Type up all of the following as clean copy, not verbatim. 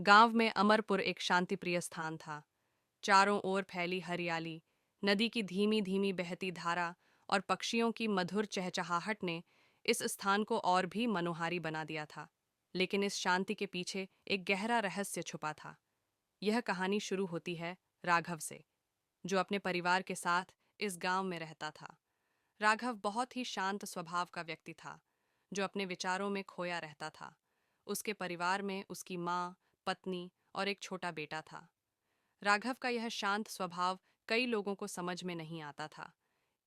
गांव में अमरपुर एक शांतिप्रिय स्थान था। चारों ओर फैली हरियाली, नदी की धीमी धीमी बहती धारा और पक्षियों की मधुर चहचहाहट ने इस स्थान को और भी मनोहारी बना दिया था। लेकिन इस शांति के पीछे एक गहरा रहस्य छुपा था। यह कहानी शुरू होती है राघव से, जो अपने परिवार के साथ इस गांव में रहता था। राघव बहुत ही शांत स्वभाव का व्यक्ति था, जो अपने विचारों में खोया रहता था। उसके परिवार में उसकी माँ, पत्नी और एक छोटा बेटा था। राघव का यह शांत स्वभाव कई लोगों को समझ में नहीं आता था।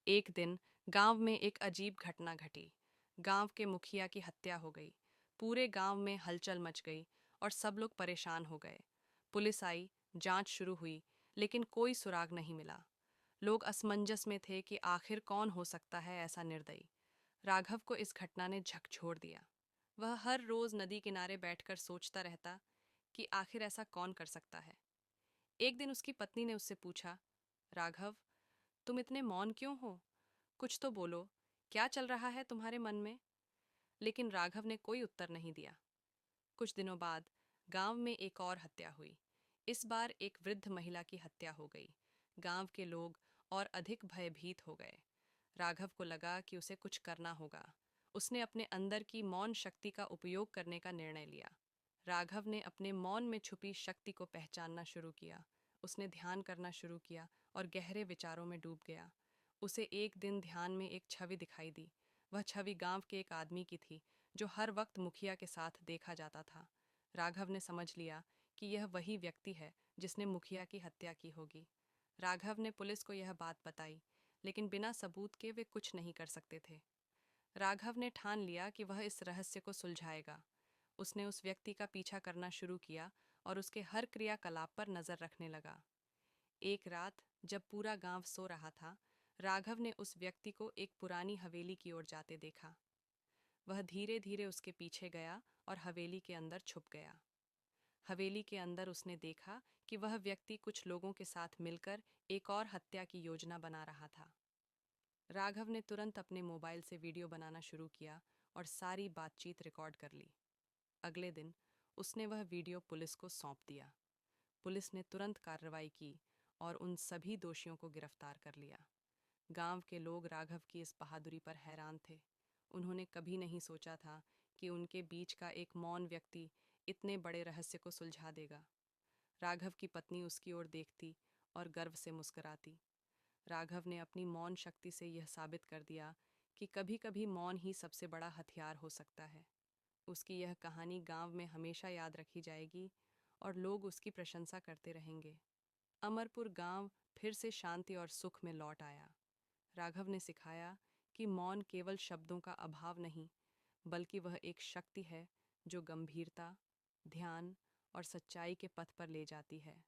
एक दिन गांव में एक अजीब घटना घटी। गांव के मुखिया की हत्या हो गई। पूरे गांव में हलचल मच गई और सब लोग परेशान हो गए। पुलिस आई, जांच शुरू हुई, लेकिन कोई सुराग नहीं मिला। लोग असमंजस में थे कि आखिर कौन हो सकता है ऐसा निर्दयी। राघव को इस घटना ने झकझोर दिया। वह हर रोज नदी किनारे बैठकर सोचता रहता कि आखिर ऐसा कौन कर सकता है। एक दिन उसकी पत्नी ने उससे पूछा, राघव, तुम इतने मौन क्यों हो? कुछ तो बोलो, क्या चल रहा है तुम्हारे मन में? लेकिन राघव ने कोई उत्तर नहीं दिया। कुछ दिनों बाद गांव में एक और हत्या हुई। इस बार एक वृद्ध महिला की हत्या हो गई। गांव के लोग और अधिक भयभीत हो गए। राघव को लगा कि उसे कुछ करना होगा। उसने अपने अंदर की मौन शक्ति का उपयोग करने का निर्णय लिया। राघव ने अपने मौन में छुपी शक्ति को पहचानना शुरू किया। उसने ध्यान करना शुरू किया और गहरे विचारों में डूब गया। उसे एक दिन ध्यान में एक छवि दिखाई दी। वह छवि गांव के एक आदमी की थी, जो हर वक्त मुखिया के साथ देखा जाता था। राघव ने समझ लिया कि यह वही व्यक्ति है जिसने मुखिया की हत्या की होगी। राघव ने पुलिस को यह बात बताई, लेकिन बिना सबूत के वे कुछ नहीं कर सकते थे। राघव ने ठान लिया कि वह इस रहस्य को सुलझाएगा। उसने उस व्यक्ति का पीछा करना शुरू किया और उसके हर क्रियाकलाप पर नजर रखने लगा। एक रात जब पूरा गांव सो रहा था, राघव ने उस व्यक्ति को एक पुरानी हवेली की ओर जाते देखा। वह धीरे धीरे उसके पीछे गया और हवेली के अंदर छुप गया। हवेली के अंदर उसने देखा कि वह व्यक्ति कुछ लोगों के साथ मिलकर एक और हत्या की योजना बना रहा था। राघव ने तुरंत अपने मोबाइल से वीडियो बनाना शुरू किया और सारी बातचीत रिकॉर्ड कर ली। अगले दिन उसने वह वीडियो पुलिस को सौंप दिया। पुलिस ने तुरंत कार्रवाई की और उन सभी दोषियों को गिरफ्तार कर लिया। गांव के लोग राघव की इस बहादुरी पर हैरान थे। उन्होंने कभी नहीं सोचा था कि उनके बीच का एक मौन व्यक्ति इतने बड़े रहस्य को सुलझा देगा। राघव की पत्नी उसकी ओर देखती और गर्व से मुस्कुराती। राघव ने अपनी मौन शक्ति से यह साबित कर दिया कि कभी कभी मौन ही सबसे बड़ा हथियार हो सकता है। उसकी यह कहानी गांव में हमेशा याद रखी जाएगी और लोग उसकी प्रशंसा करते रहेंगे। अमरपुर गांव फिर से शांति और सुख में लौट आया। राघव ने सिखाया कि मौन केवल शब्दों का अभाव नहीं, बल्कि वह एक शक्ति है जो गंभीरता, ध्यान और सच्चाई के पथ पर ले जाती है।